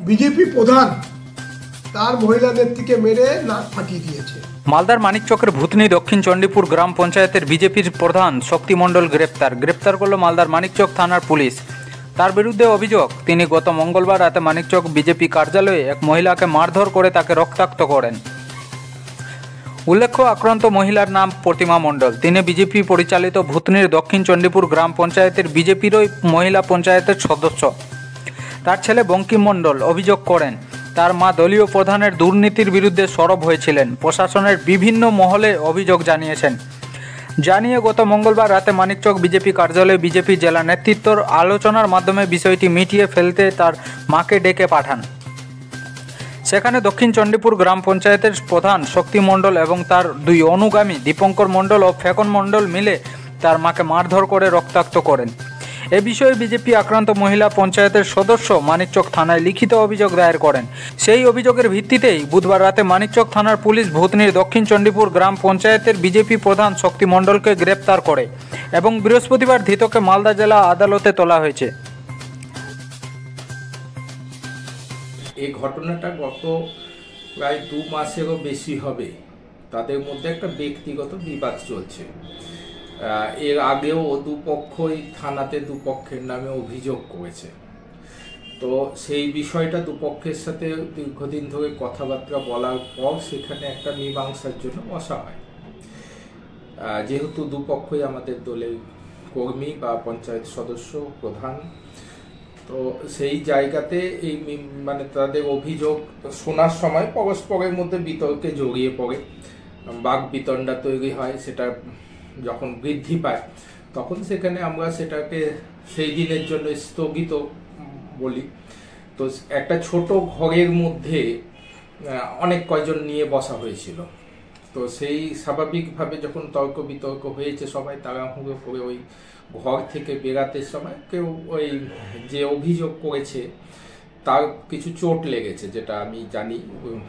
BJP প্রধান তার মহিলা নেত্রীকে মেরে নাক ফাটিয়ে দিয়েছে। মালদার মানিকচকের ভূতনি দক্ষিণ চণ্ডীপুর গ্রাম পঞ্চায়েতের বিজেপির প্রধান শক্তি মণ্ডল গ্রেপ্তার করল মালদার মানিকচক থানার পুলিশ। তার বিরুদ্ধে অভিযোগ, তিনি গত মঙ্গলবার রাতে মানিকচক বিজেপি কার্যালয়ে এক মহিলাকে মারধর করে তাকে রক্তাক্ত করেন। উল্লেখ্য, আক্রান্ত মহিলার নাম প্রতিমা মণ্ডল। তিনি বিজেপি পরিচালিত ভূতনির দক্ষিণ চণ্ডীপুর গ্রাম পঞ্চায়েতের বিজেপিরই মহিলা পঞ্চায়েতের সদস্য। তার ছেলে বঙ্কিম মণ্ডল অভিযোগ করেন, তার মা দলীয় প্রধানের দুর্নীতির বিরুদ্ধে সরব হয়েছিলেন। প্রশাসনের বিভিন্ন মহলে অভিযোগ জানিয়ে গত মঙ্গলবার রাতে মানিকচক বিজেপি কার্যালয়ে বিজেপি জেলা নেতৃত্বর আলোচনার মাধ্যমে বিষয়টি মিটিয়ে ফেলতে তার মাকে ডেকে পাঠান। সেখানে দক্ষিণ চণ্ডীপুর গ্রাম পঞ্চায়েতের প্রধান শক্তি মণ্ডল এবং তার দুই অনুগামী দীপঙ্কর মণ্ডল ও ফেকন মণ্ডল মিলে তার মাকে মারধর করে রক্তাক্ত করেন। এ বিষয়ে বিজেপি আক্রান্ত মহিলা পঞ্চায়েতের সদস্য মানিকচক থানায় লিখিত অভিযোগ দায়ের করেন। সেই অভিযোগের ভিত্তিতেই বুধবার রাতে মানিকচক থানার পুলিশ ভূতনির দক্ষিণ চণ্ডীপুর গ্রাম পঞ্চায়েতের বিজেপি প্রধান শক্তি মণ্ডলকে গ্রেপ্তার করে এবং বৃহস্পতিবার ধৃতকে মালদা জেলা আদালতে তোলা হয়েছে। এই ঘটনাটা গত প্রায় 2 মাসেরও বেশি হবে, তাদের মধ্যে একটা ব্যক্তিগত বিবাদ চলছে। এর আগেও দুপক্ষই থানাতে দুপক্ষের নামে অভিযোগ করেছে। তো সেই বিষয়টা দুপক্ষের সাথে দীর্ঘদিন ধরে কথাবার্তা বলার পর সেখানে একটা মীমাংসার জন্য বসা হয়। যেহেতু দুপক্ষই আমাদের দলের কর্মী বা পঞ্চায়েত সদস্য প্রধান, তো সেই জায়গাতে এই তাদের অভিযোগ শোনার সময় পরস্পরের মধ্যে বিতর্কে জড়িয়ে পড়ে, বাক বিতণ্ডা তৈরি হয়। সেটা যখন বৃদ্ধি পায় তখন সেখানে আমরা সেটাকে সেই দিনের জন্য স্থগিত বলি। তো একটা ছোট ঘরের মধ্যে অনেক কয়জন নিয়ে বসা হয়েছিল। তো সেই স্বাভাবিকভাবে যখন তর্ক বিতর্ক হয়েছে, সবাই তাড়াহুড়ো করে ওই ঘর থেকে বেরাতে সময় কেউ ওই যে অভিযোগ করেছে তার কিছু চোট লেগেছে, যেটা আমি জানি।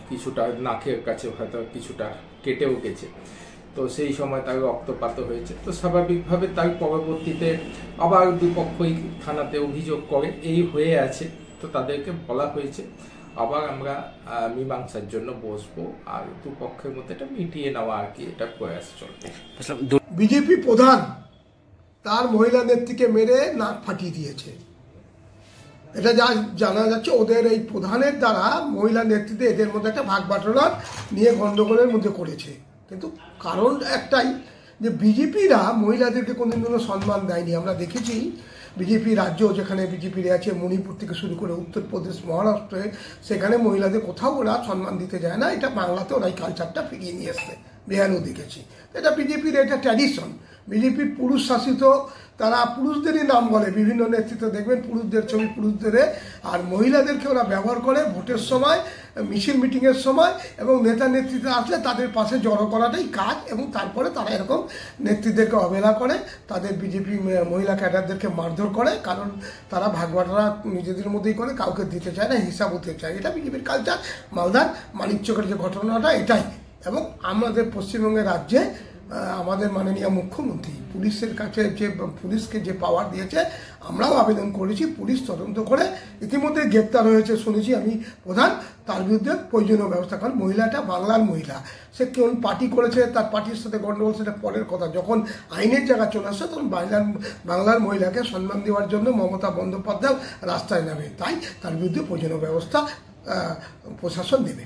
কিছুটা নাকের কাছে হয়তো কিছুটা কেটেও গেছে। তো সেই সময় তার রক্তপাত হয়েছে। তো স্বাভাবিকভাবে তার পরবর্তীতে আবার দুপক্ষই থানাতে অভিযোগ করে এই হয়ে আছে। তো তাদেরকে বলা হয়েছে আবার আমরা মীমাংসার জন্য বসবো, আর দুপক্ষের মধ্যে এটা মিটিয়ে নেওয়া আর কি, এটা প্রয়াস চলবে। বিজেপি প্রধান তার মহিলা নেত্রীকে মেরে নাক ফাটিয়ে দিয়েছে। এটা যা জানা যাচ্ছে, ওদের এই প্রধানের দ্বারা মহিলা নেতৃত্বে এদের মধ্যে একটা ভাগ বাটোয়ারা নিয়ে গন্ডগোলের মধ্যে করেছে। কিন্তু কারণ একটাই যে বিজেপিরা মহিলাদেরকে কোনোদিনও সম্মান দেয়নি। আমরা দেখেছি বিজেপি রাজ্য যেখানে বিজেপির আছে, মণিপুর থেকে শুরু করে উত্তরপ্রদেশ, মহারাষ্ট্রে, সেখানে মহিলাদের কোথাও ওরা সম্মান দিতে যায় না। এটা বাংলাতে ওরা এই কালচারটা ফিরিয়ে নিয়ে এসছে, বিহারেও দেখেছি। এটা বিজেপির এটা ট্র্যাডিশন। বিজেপির পুরুষ শাসিত, তারা পুরুষদেরই নাম বলে, বিভিন্ন নেতৃত্ব দেখবেন পুরুষদের ছবি পুরুষদের, আর মহিলাদেরকে ওরা ব্যবহার করে ভোটের সময়, মিছিল মিটিংয়ের সময়, এবং নেতা নেতৃত্বে আসলে তাদের পাশে জড়ো করাটাই কাজ। এবং তারপরে তারা এরকম নেতৃত্বদেরকে অবহেলা করে, তাদের বিজেপি মহিলা ক্যাডারদেরকে মারধর করে, কারণ তারা ভাগবাটোয়ারা নিজেদের মধ্যেই করে, কাউকে দিতে চায় না, হিসাব হতে চায়। এটা বিজেপির কালচার। মালদার মানিকচকের যে ঘটনাটা এটাই। এবং আমাদের পশ্চিমবঙ্গের রাজ্যে আমাদের মাননীয় মুখ্যমন্ত্রী পুলিশের কাছে যে পুলিশকে যে পাওয়ার দিয়েছে, আমরাও আবেদন করেছি পুলিশ তদন্ত করে ইতিমধ্যে গ্রেপ্তার হয়েছে শুনেছি আমি প্রধান, তার বিরুদ্ধে প্রয়োজনীয় ব্যবস্থা। কারণ মহিলাটা বাংলার মহিলা, সে কোন পার্টি করেছে, তার পার্টির সাথে গণ্ডগোল সেটা পরের কথা। যখন আইনের জায়গা চলে আসছে তখন বাংলার মহিলাকে সম্মান দেওয়ার জন্য মমতা বন্দ্যোপাধ্যায় রাস্তায় নামে। তাই তার বিরুদ্ধে প্রয়োজনীয় ব্যবস্থা প্রশাসন নেবে।